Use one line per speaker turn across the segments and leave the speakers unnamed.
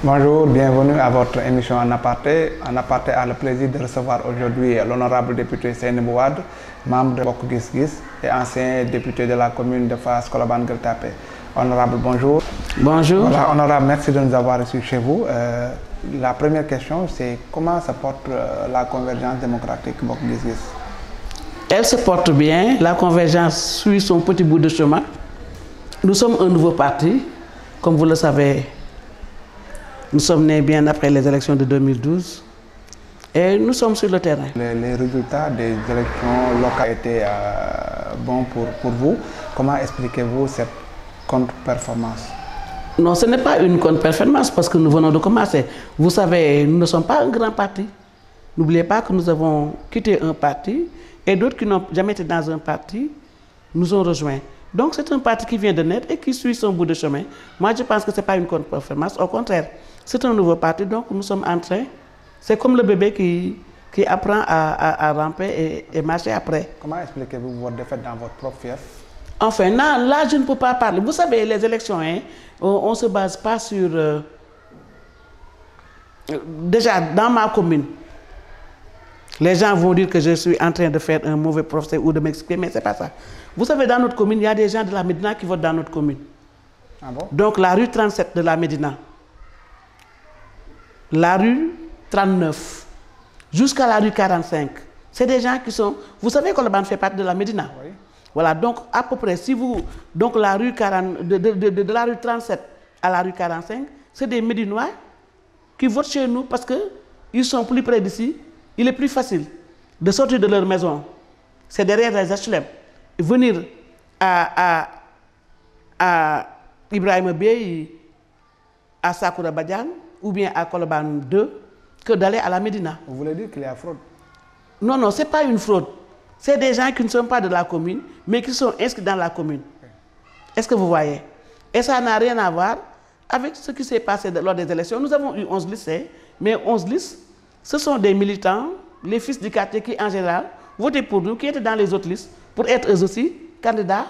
Bonjour, bienvenue à votre émission En Aparté. En Aparté a le plaisir de recevoir aujourd'hui l'honorable député Seynabou Wade, membre de Bokk Gis Gis et ancien député de la commune de Fass Colobane Gueule Tapée. Honorable, bonjour.
Bonjour.
Voilà, honorable, merci de nous avoir reçus chez vous. La première question, c'est comment se porte la convergence démocratique Bokk Gis Gis?
Elle se porte bien. La convergence suit son petit bout de chemin. Nous sommes un nouveau parti, comme vous le savez. Nous sommes nés bien après les élections de 2012 et nous sommes sur le terrain.
Les résultats des élections locales étaient bons pour vous. Comment expliquez-vous cette contre-performance?
Non, ce n'est pas une contre-performance parce que nous venons de commencer. Vous savez, nous ne sommes pas un grand parti. N'oubliez pas que nous avons quitté un parti et d'autres qui n'ont jamais été dans un parti nous ont rejoints. Donc c'est un parti qui vient de naître et qui suit son bout de chemin. Moi, je pense que ce n'est pas une contre-performance, au contraire. C'est un nouveau parti, donc nous sommes en train. C'est comme le bébé qui apprend à ramper et marcher après.
Comment expliquez-vous votre défaite dans votre propre fief?
Enfin, non, là, je ne peux pas parler. Vous savez, les élections, hein, on ne se base pas sur... Déjà, dans ma commune, les gens vont dire que je suis en train de faire un mauvais procès ou de m'exprimer, mais ce n'est pas ça. Vous savez, dans notre commune, il y a des gens de la Médina qui votent dans notre commune.
Ah bon?
Donc, la rue 37 de la Médina, la rue 39, jusqu'à la rue 45, c'est des gens qui sont... Vous savez que Colobane fait partie de la Médina.
Oui.
Voilà, donc à peu près, si vous... Donc la rue 40, de la rue 37 à la rue 45, c'est des Médinois qui votent chez nous parce qu'ils sont plus près d'ici. Il est plus facile de sortir de leur maison, c'est derrière les HLM, et venir à Ibrahima Bey, à Sakoura Badiane, ou bien à Colobane 2, que d'aller à la Médina.
Vous voulez dire qu'il y a fraude?
Non, non, ce n'est pas une fraude. C'est des gens qui ne sont pas de la commune, mais qui sont inscrits dans la commune. Est-ce que vous voyez? Et ça n'a rien à voir avec ce qui s'est passé lors des élections. Nous avons eu 11 listes, mais 11 listes, ce sont des militants, les fils du quartier qui, en général, votaient pour nous, qui étaient dans les autres listes, pour être eux aussi candidats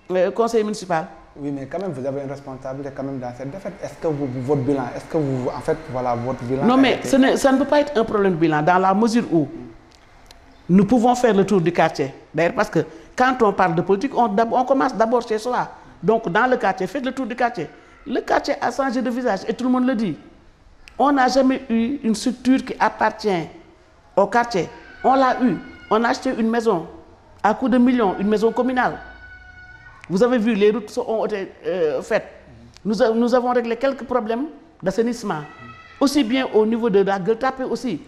au conseil municipal.
Oui, mais quand même, vous avez une responsabilité quand même dans cette défaite. Est-ce que votre bilan, est-ce que vous, en fait, voilà, votre bilan...
Non, mais ça ne peut pas être un problème de bilan, dans la mesure où nous pouvons faire le tour du quartier. D'ailleurs, parce que quand on parle de politique, on commence d'abord chez soi. Donc, dans le quartier, faites le tour du quartier. Le quartier a changé de visage, et tout le monde le dit. On n'a jamais eu une structure qui appartient au quartier. On l'a eu. On a acheté une maison à coût de millions, une maison communale. Vous avez vu, les routes ont été faites. Nous avons réglé quelques problèmes d'assainissement. Aussi bien au niveau de la Gueule Tapée aussi.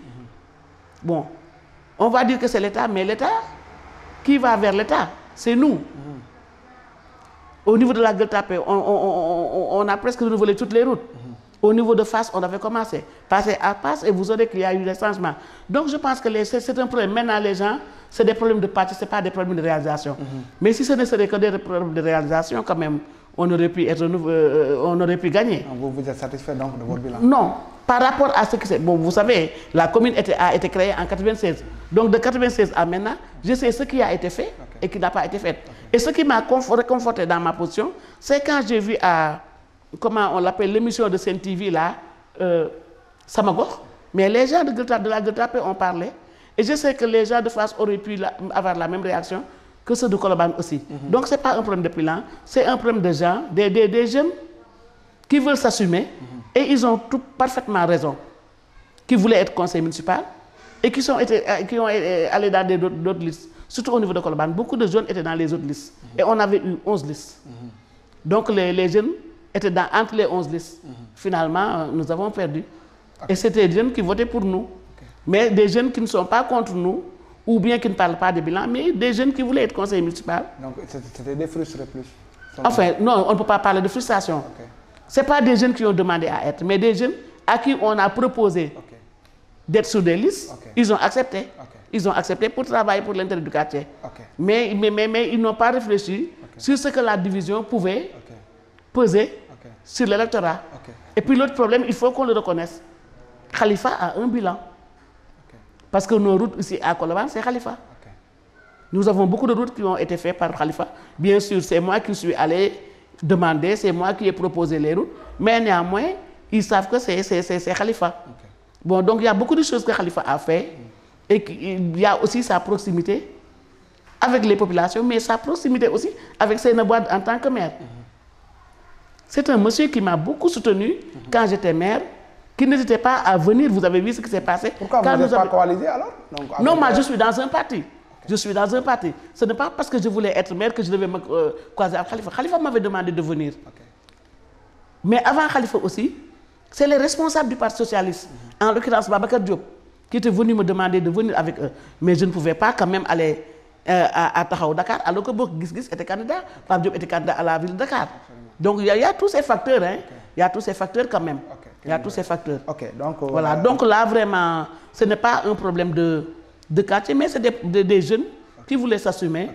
Bon, on va dire que c'est l'État, mais l'État, qui va vers l'État? C'est nous. Au niveau de la Gueule Tapée, on a presque renouvelé toutes les routes. Au niveau de Fass, on avait commencé. Passer à Fass et vous aurez qu'il y a eu des changements. Donc je pense que c'est un problème. Maintenant, les gens, c'est des problèmes de parti, ce n'est pas des problèmes de réalisation. Mais si ce ne serait que des problèmes de réalisation, quand même, on aurait pu gagner.
Vous êtes satisfait donc de votre bilan?
Non. Par rapport à ce qui c'est... Bon, vous savez, la commune a été créée en 1996. Donc de 1996 à maintenant, je sais ce qui a été fait et qui n'a pas été fait. Et ce qui m'a réconforté dans ma position, c'est quand j'ai vu comment on l'appelle, l'émission de Sen TV là, Samagor. Mais les gens de la Gueule Tapée ont parlé. Et je sais que les gens de Fass auraient pu avoir la même réaction que ceux de Colobane aussi. Donc ce n'est pas un problème de bilan, c'est un problème de gens, des jeunes qui veulent s'assumer. Et ils ont tout parfaitement raison. Qui voulaient être conseil municipal et qui ont allés dans d'autres listes. Surtout au niveau de Colobane. Beaucoup de jeunes étaient dans les autres listes. Et on avait eu 11 listes. Donc les jeunes étaient entre les 11 listes. Finalement, nous avons perdu. Et c'était des jeunes qui votaient pour nous. Mais des jeunes qui ne sont pas contre nous, ou bien qui ne parlent pas de bilan, mais des jeunes qui voulaient être conseil municipal.
Donc c'était des frustrés plus?
Enfin, non, on ne peut pas parler de frustration. Ce n'est pas des jeunes qui ont demandé à être, mais des jeunes à qui on a proposé d'être sur des listes. Ils ont accepté. Ils ont accepté pour travailler pour l'intérêt du quartier. Mais ils n'ont pas réfléchi sur ce que la division pouvait peser sur l'électorat. Et puis l'autre problème, il faut qu'on le reconnaisse. Khalifa a un bilan. Parce que nos routes ici à Colobane, c'est Khalifa. Nous avons beaucoup de routes qui ont été faites par Khalifa. Bien sûr, c'est moi qui suis allé demander, c'est moi qui ai proposé les routes. Mais néanmoins, ils savent que c'est Khalifa. Okay. Bon, donc il y a beaucoup de choses que Khalifa a fait et il y a aussi sa proximité avec les populations, mais sa proximité aussi avec Seynabou Wade en tant que maire. C'est un monsieur qui m'a beaucoup soutenu quand j'étais maire, qui n'hésitait pas à venir. Vous avez vu ce qui s'est passé.
Pourquoi vous n'êtes pas coalisé alors? Donc,
non, moi je suis dans un parti. Okay. Je suis dans un parti. Ce n'est pas parce que je voulais être maire que je devais me croiser avec Khalifa. Khalifa m'avait demandé de venir. Okay. Mais avant Khalifa aussi, c'est les responsables du Parti socialiste, en l'occurrence Babacar Diop, qui étaient venus me demander de venir avec eux. Mais je ne pouvais pas quand même aller à Taxawu Dakar, alors que Bokk Gis Gis était candidat, Pape Diop était candidat à la ville de Dakar. Donc il y a tous ces facteurs, hein. Okay. Il y a tous ces facteurs quand même. Okay. Il y a tous ces facteurs.
Okay. Donc,
voilà, donc là vraiment, ce n'est pas un problème de quartier, mais c'est des jeunes qui voulaient s'assumer.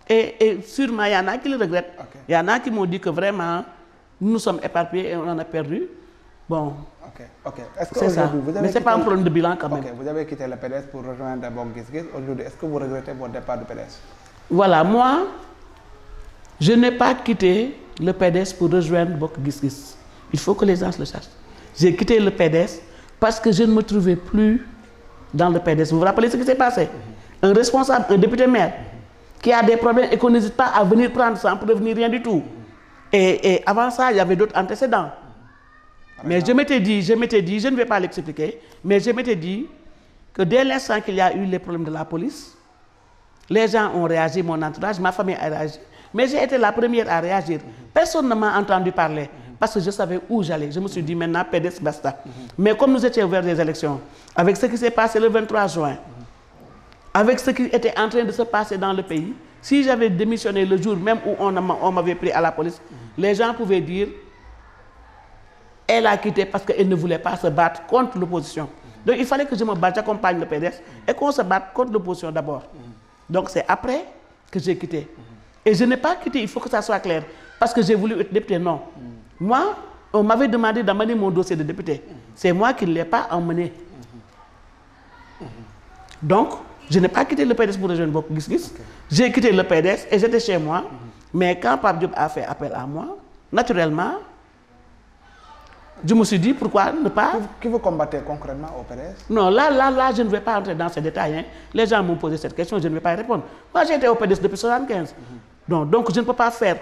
Et sûrement, il y en a qui le regrettent. Il y en a qui m'ont dit que vraiment, nous sommes éparpillés et on en a perdu. Bon,
c'est
ça. Mais ce n'est pas un problème de bilan quand même.
Vous avez quitté le PDS pour rejoindre Bokk Gis Gis. Aujourd'hui, est-ce que vous regrettez votre départ du PDS?
Voilà, moi, je n'ai pas quitté le PDS pour rejoindre Bokk Gis Gis. Il faut que les gens le sachent. J'ai quitté le PDS parce que je ne me trouvais plus dans le PDS. Vous vous rappelez ce qui s'est passé? Un responsable, un député maire, qui a des problèmes et qu'on n'hésite pas à venir prendre sans prévenir rien du tout. Et avant ça, il y avait d'autres antécédents. Mais je m'étais dit, je ne vais pas l'expliquer, mais je m'étais dit que dès l'instant qu'il y a eu les problèmes de la police, les gens ont réagi, mon entourage, ma famille a réagi. Mais j'ai été la première à réagir. Personne ne m'a entendu parler parce que je savais où j'allais. Je me suis dit maintenant, PDS, basta. Mais comme nous étions vers des élections, avec ce qui s'est passé le 23 juin, avec ce qui était en train de se passer dans le pays, si j'avais démissionné le jour même où on m'avait pris à la police, les gens pouvaient dire elle a quitté parce qu'elle ne voulait pas se battre contre l'opposition. Donc il fallait que je me batte, j'accompagne le PDS et qu'on se batte contre l'opposition d'abord. Donc c'est après que j'ai quitté. Et je n'ai pas quitté, il faut que ça soit clair, parce que j'ai voulu être député, non. Moi, on m'avait demandé d'amener mon dossier de député. C'est moi qui ne l'ai pas emmené. Donc, je n'ai pas quitté le PDS pour rejoindre Bokk Gis Gis. J'ai quitté le PDS et j'étais chez moi. Mais quand Pape Diop a fait appel à moi, naturellement, je me suis dit pourquoi ne pas...
Qui vous combattez concrètement au PDS?
Non, là, je ne vais pas entrer dans ces détails. Hein. Les gens m'ont posé cette question, je ne vais pas y répondre. Moi, j'ai été au PDS depuis 1975. Donc, je ne peux pas faire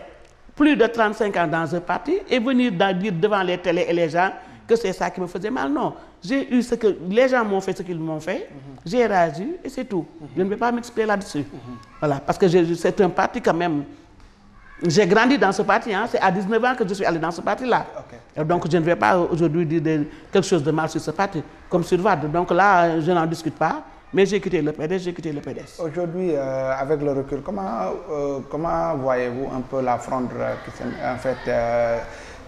plus de 35 ans dans un parti et venir dire devant les télés et les gens que c'est ça qui me faisait mal. Non, j'ai eu ce que... Les gens m'ont fait ce qu'ils m'ont fait, j'ai réagi et c'est tout. Je ne vais pas m'expliquer là-dessus. Voilà, parce que c'est un parti quand même... J'ai grandi dans ce parti, hein. C'est à 19 ans que je suis allé dans ce parti-là. Donc je ne vais pas aujourd'hui dire quelque chose de mal sur ce parti, comme sur Wade. Donc là, je n'en discute pas, mais j'ai quitté le PDS,
Aujourd'hui, avec le recul, comment voyez-vous un peu la fronde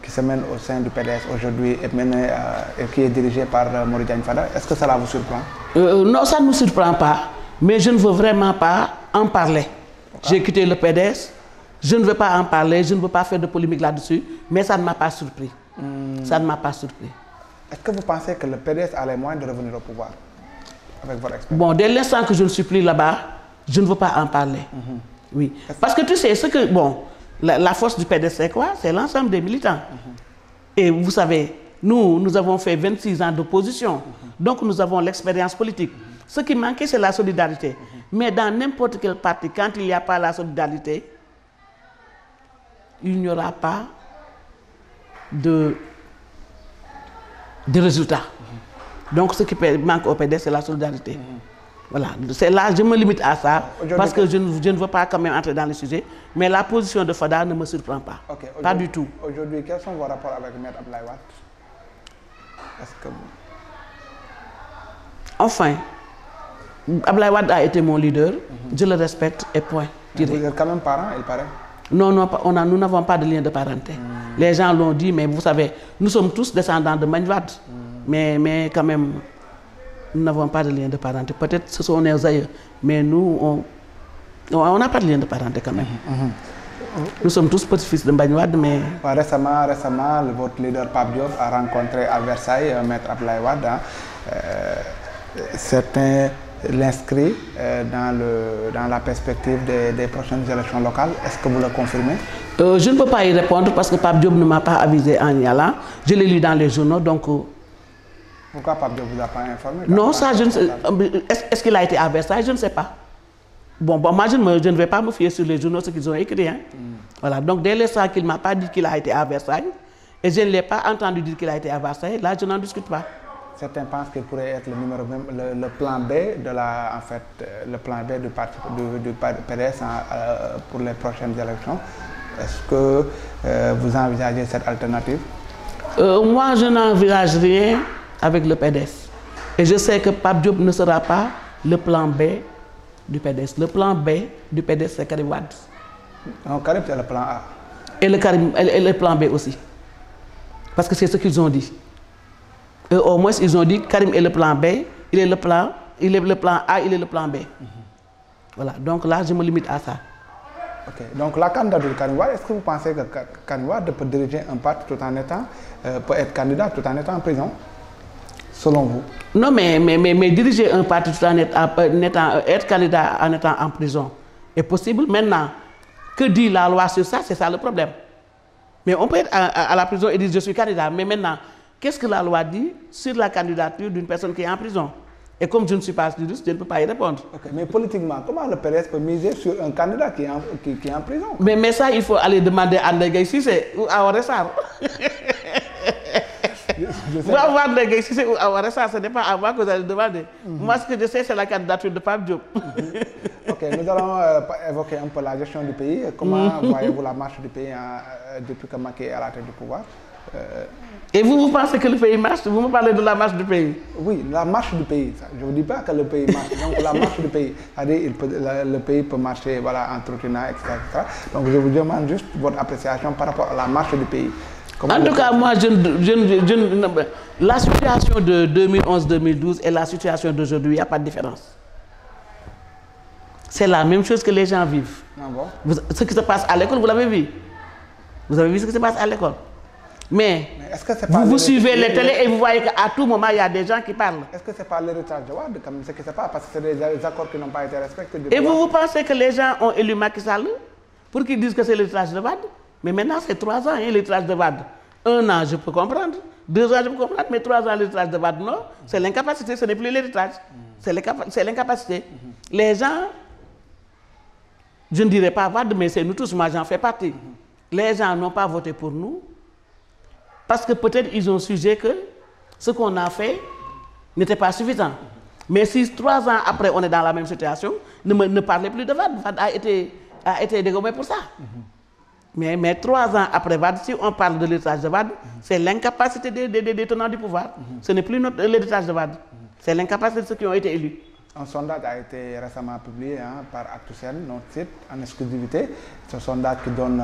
qui se mène au sein du PDS aujourd'hui et qui est dirigée par Mori Diagne Fada? Est-ce que cela vous surprend?
Non, ça ne me surprend pas, mais je ne veux vraiment pas en parler. J'ai quitté le PDS. Je ne veux pas en parler, je ne veux pas faire de polémique là-dessus, mais ça ne m'a pas surpris. Ça ne m'a pas surpris.
Est-ce que vous pensez que le PDS a les moyens de revenir au pouvoir avec votre expérience?
Bon, dès l'instant que je ne suis plus là-bas, je ne veux pas en parler. Oui. Parce que tu sais, ce que, bon, la force du PDS, c'est quoi? C'est l'ensemble des militants. Et vous savez, nous avons fait 26 ans d'opposition. Donc nous avons l'expérience politique. Ce qui manquait, c'est la solidarité. Mais dans n'importe quel parti, quand il n'y a pas la solidarité, il n'y aura pas de résultats. Donc ce qui manque au PDS, c'est la solidarité. Voilà, c'est là, je me limite à ça, parce que je ne veux pas quand même entrer dans le sujet, mais la position de Fada ne me surprend pas. Pas du tout.
Aujourd'hui, quels sont vos rapports avec Maître Abdoulaye Wade?
Enfin, Abdoulaye Wade a été mon leader, je le respecte et point.
Vous êtes quand même parent, il paraît?
Non, nous n'avons pas de lien de parenté. Les gens l'ont dit, mais vous savez, nous sommes tous descendants de Magne Wade. Mais quand même, nous n'avons pas de lien de parenté. Peut-être ce sont nos aïeux, mais nous, on n'a pas de lien de parenté quand même. Nous sommes tous petits-fils de Magne Wade, mais...
Récemment, votre leader Pape Diop a rencontré à Versailles Maître Abdoulaye Wade. Certains l'inscrit dans la perspective des prochaines élections locales. Est-ce que vous le confirmez?
Je ne peux pas y répondre parce que Pape Diop ne m'a pas avisé en y allant. Je l'ai lu dans les journaux, donc...
Pourquoi Pape Diop ne vous a pas informé?
Non, ça, je ne sais... Est-ce qu'il a été à Versailles? Je ne sais pas. Bon, moi, je ne vais pas me fier sur les journaux, ce qu'ils ont écrit. Hein. Voilà, donc dès l'instant qu'il ne m'a pas dit qu'il a été à Versailles, et je ne l'ai pas entendu dire qu'il a été à Versailles, là, je n'en discute pas.
Certains pensent qu'il pourrait être le plan B de le plan B du parti du PDS pour les prochaines élections. Est-ce que vous envisagez cette alternative?
Moi, je n'envisage rien avec le PDS. Et je sais que Pape Diop ne sera pas le plan B du PDS. Le plan B du PDS, c'est Karim Wade.
Non, Karim, c'est le plan A.
Et le plan B aussi. Parce que c'est ce qu'ils ont dit. Au moins, ils ont dit Karim est le plan B, il est le plan A, il est le plan B. Voilà, donc là, je me limite à ça.
Ok, donc la candidature de Karim Wade, est-ce que vous pensez que Karim Wade peut diriger un parti tout en étant, peut être candidat tout en étant en prison, selon vous?
Non, mais diriger un parti tout en être candidat en étant en prison est possible. Maintenant, que dit la loi sur ça? C'est ça le problème. Mais on peut être à la prison et dire je suis candidat. Mais maintenant, qu'est-ce que la loi dit sur la candidature d'une personne qui est en prison? Et comme je ne suis pas juriste, je ne peux pas y répondre.
Okay, mais politiquement, comment le PDS peut miser sur un candidat qui est en prison?
Mais ça, il faut aller demander à Ndeye Cissé ou à Oressar. Vous avoir Ndeye Cissé ou à Oressar, ce n'est pas à moi que vous allez demander. Moi, ce que je sais, c'est la candidature de Pape Diop.
Ok, nous allons évoquer un peu la gestion du pays. Comment voyez-vous la marche du pays depuis que Macky est à la tête du pouvoir?
Et vous pensez que le pays marche? Vous me parlez de la marche du pays?
Oui, la marche du pays. Je ne vous dis pas que le pays marche. Donc la marche du pays, c'est-à-dire le pays peut marcher voilà, en trottinant, etc., etc. Donc je vous demande juste votre appréciation par rapport à la marche du pays. Comment
en tout cas, moi, la situation de 2011-2012 et la situation d'aujourd'hui, il n'y a pas de différence. C'est la même chose que les gens vivent.
Ah bon?
Ce qui se passe à l'école, vous l'avez vu? Vous avez vu ce qui se passe à l'école? Mais
est-ce que c'est pas
vous suivez les télés et vous voyez qu'à tout moment, il y a des gens qui parlent.
Est-ce que ce n'est pas l'héritage de Wade, comme ce qui se passe? Parce que c'est des accords qui n'ont pas été respectés.
Et vous pensez que les gens ont élu Macky Sall pour qu'ils disent que c'est l'héritage de Wade? Mais maintenant, c'est 3 ans, hein, l'héritage de Wade. 1 an, je peux comprendre. 2 ans, je peux comprendre. Mais 3 ans, l'héritage de Wade, non. C'est l'incapacité, ce n'est plus l'héritage. C'est l'incapacité. Les gens, je ne dirais pas Wade, mais c'est nous tous, moi j'en fais partie. Les gens n'ont pas voté pour nous parce que peut-être ils ont jugé que ce qu'on a fait n'était pas suffisant. Mais si 3 ans après on est dans la même situation, ne parlez plus de Wade. Wade a été dégommé pour ça. Mais 3 ans après Wade, si on parle de l'héritage de Wade, c'est l'incapacité des tenants du pouvoir. Ce n'est plus l'héritage de Wade. C'est l'incapacité de ceux qui ont été élus.
Un sondage a été récemment publié par Actu-Sen, notre site, en exclusivité. Ce sondage qui donne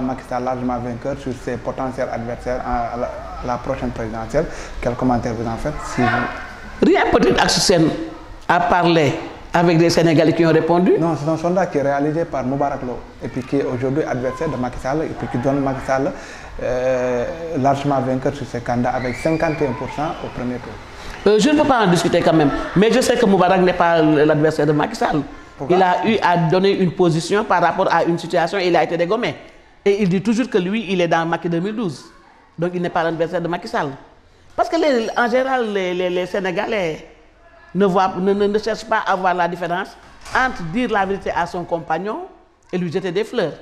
Macky Sall largement vainqueur sur ses potentiels adversaires à la prochaine présidentielle. Quel commentaire vous en faites?
Rien peut-être Actu-Sen a parlé avec des Sénégalais qui ont répondu?
Non, c'est un sondage qui est réalisé par Moubarak Lo et puis qui est aujourd'hui adversaire de Macky Sall et puis qui donne Macky Sall largement vainqueur sur ses candidats avec 51% au premier tour.
Je ne peux pas en discuter quand même, mais je sais que Moubarak n'est pas l'adversaire de Macky Sall.
Pourquoi?
Il a eu à donner une position par rapport à une situation et il a été dégommé. Et il dit toujours que lui, il est dans Macky 2012. Donc il n'est pas l'adversaire de Macky Sall. Parce que en général, les Sénégalais ne cherchent pas à voir la différence entre dire la vérité à son compagnon et lui jeter des fleurs.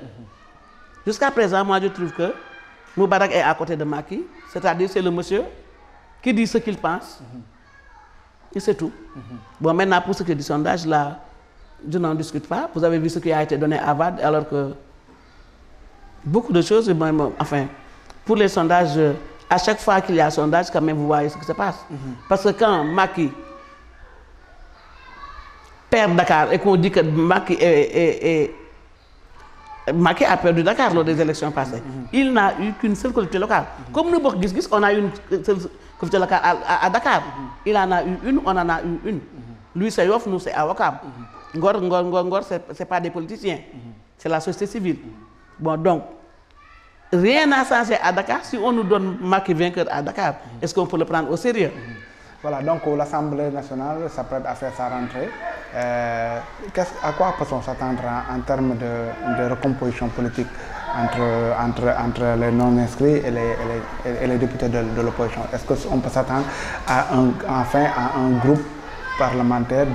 Jusqu'à présent, moi je trouve que Moubarak est à côté de Macky, c'est-à-dire c'est le monsieur qui dit ce qu'il pense. Et c'est tout. Bon, maintenant, pour ce qui est du sondage, là, je n'en discute pas. Vous avez vu ce qui a été donné à Wade, alors que beaucoup de choses, enfin, pour les sondages, à chaque fois qu'il y a un sondage, quand même, vous voyez ce qui se passe. Parce que quand Macky perd Dakar et qu'on dit que Macky a perdu Dakar lors des élections passées, il n'a eu qu'une seule collectivité locale. Comme nous, on a eu une seule collectivité locale à Dakar. Il en a eu une, on en a eu une. Lui, c'est Yoff, nous, c'est à Ouakam. Ngor, ce n'est pas des politiciens. C'est la société civile. Bon, donc, rien n'a changé à Dakar. Si on nous donne Macky vainqueur à Dakar, est-ce qu'on peut le prendre au sérieux?
Voilà, donc l'Assemblée nationale s'apprête à faire sa rentrée. À quoi peut-on s'attendre en termes de recomposition politique entre les non-inscrits et les députés de l'opposition? Est-ce qu'on peut s'attendre à un groupe parlementaire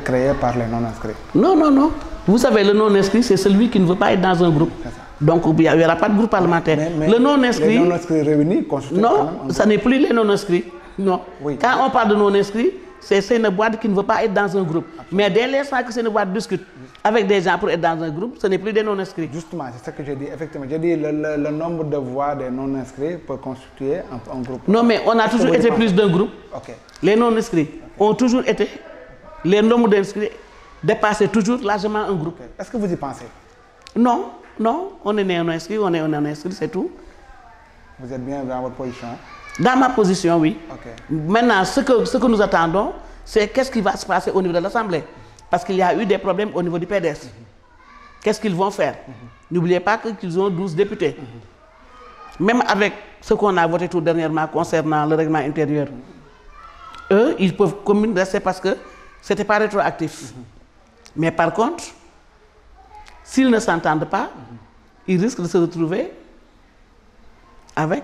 créé par les non-inscrits?
Non, non, non. Vous savez, le non-inscrit, c'est celui qui ne veut pas être dans un groupe. Donc, il n'y aura pas de groupe parlementaire.
Mais
le non-inscrit...
Les non-inscrits réunis constituent...
Non, ça n'est plus les non-inscrits. Non.
Oui.
Quand on parle de non-inscrits, c'est une boîte qui ne veut pas être dans un groupe. Mais dès l'instant que c'est une boîte discute avec des gens pour être dans un groupe, ce n'est plus des non-inscrits.
Justement, c'est ce que j'ai dit. Effectivement, j'ai dit le nombre de voix des non-inscrits peut constituer un groupe.
Non, mais on a toujours été plus d'un groupe.
Okay.
Les non-inscrits ont toujours été... Les nombres d'inscrits dépassaient toujours largement un groupe.
Okay. Est-ce que vous y pensez?
Non, non. On est non-inscrit, on est non-inscrit, c'est tout.
Vous êtes bien dans votre position?
Dans ma position, oui.
Okay.
Maintenant, ce que nous attendons, c'est qu'est-ce qui va se passer au niveau de l'Assemblée. Parce qu'il y a eu des problèmes au niveau du PDS. Qu'est-ce qu'ils vont faire? N'oubliez pas qu'ils ont 12 députés. Même avec ce qu'on a voté tout dernièrement concernant le règlement intérieur, eux, ils peuvent rester parce que ce n'était pas rétroactif. Mais par contre, s'ils ne s'entendent pas, ils risquent de se retrouver avec...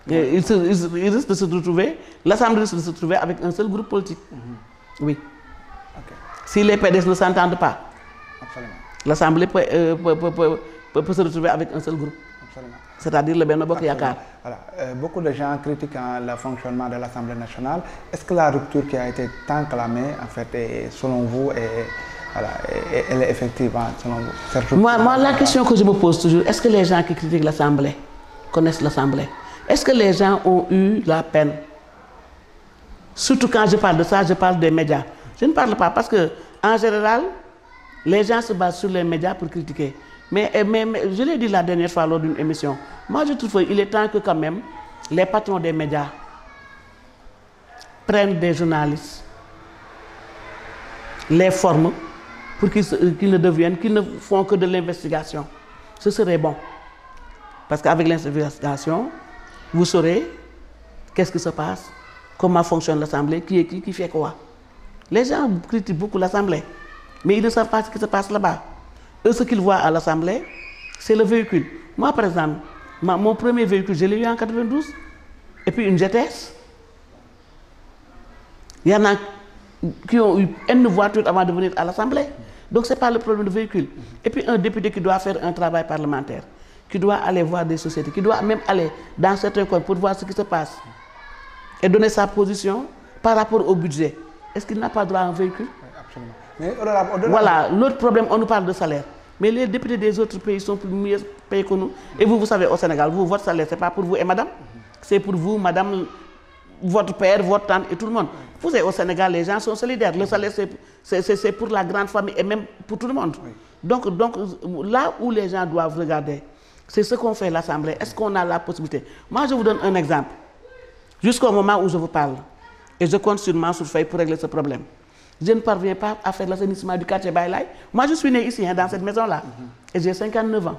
Ils risquent de se retrouver, l'Assemblée risque de se retrouver avec un seul groupe politique. Oui.
Okay.
Si les PDS ne s'entendent pas, l'Assemblée peut se retrouver avec un seul groupe. C'est-à-dire le Benno Bokk Yakaar. Voilà.
Beaucoup de gens critiquent le fonctionnement de l'Assemblée nationale. Est-ce que la rupture qui a été tant clamée, en fait, selon vous, elle est effective, selon vous?
Moi, la question que je me pose toujours, est-ce que les gens qui critiquent l'Assemblée connaissent l'Assemblée? Est-ce que les gens ont eu la peine? Surtout quand je parle de ça, je parle des médias. Je ne parle pas parce que, en général, les gens se basent sur les médias pour critiquer. Mais je l'ai dit la dernière fois lors d'une émission. Moi, je trouve qu'il est temps que quand même les patrons des médias prennent des journalistes, les forment pour qu'ils ne font que de l'investigation. Ce serait bon. Parce qu'avec l'investigation, vous saurez qu'est-ce qui se passe, comment fonctionne l'Assemblée, qui fait quoi. Les gens critiquent beaucoup l'Assemblée, mais ils ne savent pas ce qui se passe là-bas. Eux, ce qu'ils voient à l'Assemblée, c'est le véhicule. Moi, par exemple, mon premier véhicule, je l'ai eu en 92, et puis une GTS. Il y en a qui ont eu une voiture avant de venir à l'Assemblée. Donc, ce n'est pas le problème de véhicule. Et puis, un député qui doit faire un travail parlementaire, qui doit aller voir des sociétés, qui doit même aller dans certains coins pour voir ce qui se passe et donner sa position par rapport au budget. Est-ce qu'il n'a pas droit à un véhicule?
Oui, absolument. Mais
voilà, l'autre problème, on nous parle de salaire. Mais les députés des autres pays sont plus mieux payés que nous. Et vous savez, au Sénégal, votre salaire, ce n'est pas pour vous et madame. C'est pour vous, madame, votre père, votre tante et tout le monde. Vous savez, au Sénégal, les gens sont solidaires. Le salaire, c'est pour la grande famille et même pour tout le monde. Oui. Donc, là où les gens doivent regarder, c'est ce qu'on fait à l'Assemblée. Est-ce qu'on a la possibilité? Moi, je vous donne un exemple. Jusqu'au moment où je vous parle, et je compte sur Mansour Faye pour régler ce problème. Je ne parviens pas à faire l'assainissement du quartier Baïlaï. Moi, je suis né ici, dans cette maison-là, et j'ai 59 ans.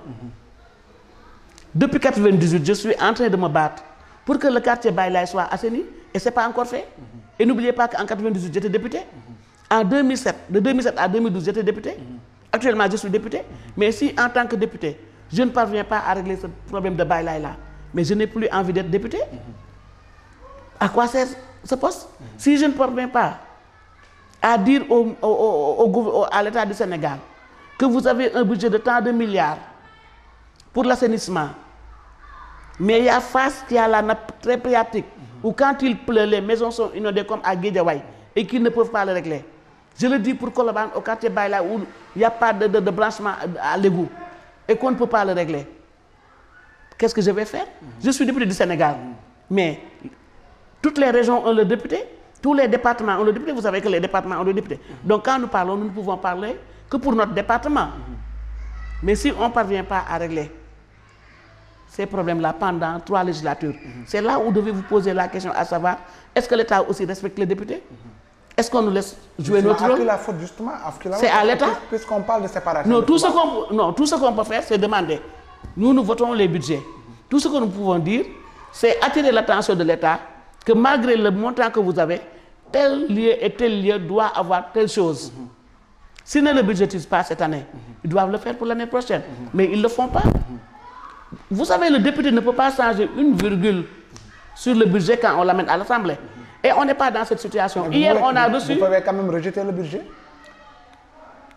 Depuis 1998, je suis en train de me battre pour que le quartier Baïlaï soit assaini, et ce n'est pas encore fait. Et n'oubliez pas qu'en 1998, j'étais député. En 2007, de 2007 à 2012, j'étais député. Actuellement, je suis député. Mais si, en tant que député, je ne parviens pas à régler ce problème de Baïlaï-là, mais je n'ai plus envie d'être député, à quoi sert ce poste? Si je ne parviens pas à dire à l'État du Sénégal que vous avez un budget de tant de milliards pour l'assainissement, mais il y a face qui a la nappe très phréatique, où quand il pleut, les maisons sont inondées comme à Guédiawaye et qu'ils ne peuvent pas le régler. Je le dis pour Colobane, au quartier Baïla, où il n'y a pas de branchement à l'égout et qu'on ne peut pas le régler. Qu'est-ce que je vais faire? Je suis député du Sénégal, mais toutes les régions ont le député, tous les départements ont le député. Vous savez que les départements ont le député. Donc quand nous parlons, nous ne pouvons parler que pour notre département. Mais si on ne parvient pas à régler ces problèmes-là pendant 3 législatures, c'est là où devez vous poser la question à savoir, est-ce que l'État aussi respecte les députés? Est-ce qu'on nous laisse jouer notre rôle?
La faute, justement,
c'est à l'État.
Puisqu'on parle de séparation.
Non, tout ce qu'on peut faire, c'est demander. Nous votons les budgets. Tout ce que nous pouvons dire, c'est attirer l'attention de l'État que malgré le montant que vous avez, tel lieu et tel lieu doit avoir telle chose. S'ils ne le budgétisent pas cette année, ils doivent le faire pour l'année prochaine. Mais ils ne le font pas. Vous savez, le député ne peut pas changer une virgule sur le budget quand on l'amène à l'Assemblée. Et on n'est pas dans cette situation. Hier, on a reçu...
Vous pouvez quand même rejeter le budget?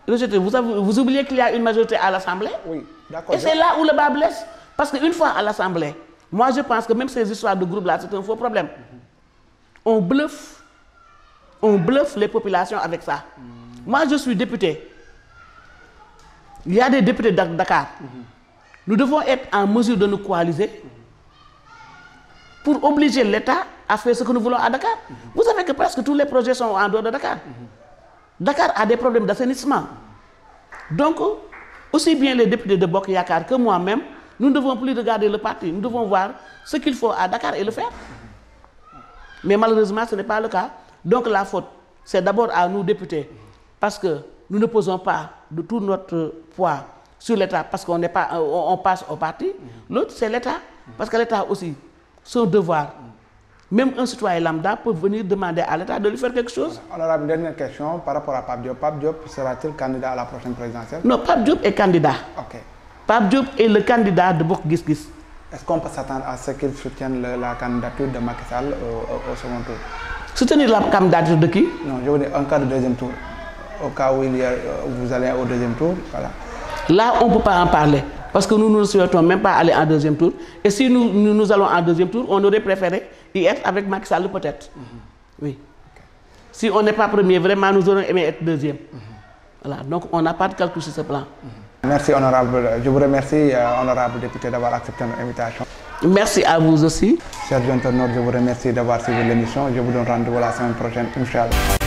Rejeter. Vous oubliez qu'il y a une majorité à l'Assemblée?
Oui, d'accord.
Et c'est là où le bas blesse. Parce qu'une fois à l'Assemblée, moi je pense que même ces histoires de groupe-là, c'est un faux problème. On bluffe les populations avec ça. Moi, je suis député. Il y a des députés de Dakar. Nous devons être en mesure de nous coaliser pour obliger l'État à faire ce que nous voulons à Dakar. Vous savez que presque tous les projets sont en dehors de Dakar. Dakar a des problèmes d'assainissement. Donc, aussi bien les députés de Bok Yakar que moi-même, nous ne devons plus regarder le parti. Nous devons voir ce qu'il faut à Dakar et le faire. Mais malheureusement, ce n'est pas le cas. Donc la faute, c'est d'abord à nous députés. Parce que nous ne posons pas de tout notre poids sur l'État parce qu'on on passe au parti. L'autre, c'est l'État. Parce que l'État aussi, son devoir. Même un citoyen lambda peut venir demander à l'État de lui faire quelque chose.
Honorable, dernière question par rapport à Pape Diop. Pape Diop sera-t-il candidat à la prochaine présidentielle?
Non, Pape Diop est candidat.
Ok.
Pape Diop est le candidat de Bok Gis Gis.
Est-ce qu'on peut s'attendre à ce qu'il soutienne la candidature de Macky Sall au second tour?
Soutenir la candidature de qui?
Non, je veux dire en cas de deuxième tour. Au cas où vous allez au deuxième tour, voilà.
Là, on ne peut pas en parler. Parce que nous ne souhaitons même pas aller en deuxième tour. Et si nous allons en deuxième tour, on aurait préféré y être avec Macky Sall peut-être. Oui. Okay. Si on n'est pas premier, vraiment, nous aurions aimé être deuxième. Voilà. Donc, on n'a pas de calcul sur ce plan.
Merci, honorable. Je vous remercie, honorable député, d'avoir accepté notre invitation.
Merci à vous aussi.
Chers internautes, je vous remercie d'avoir suivi l'émission. Je vous donne rendez-vous la semaine prochaine, Inch'Allah.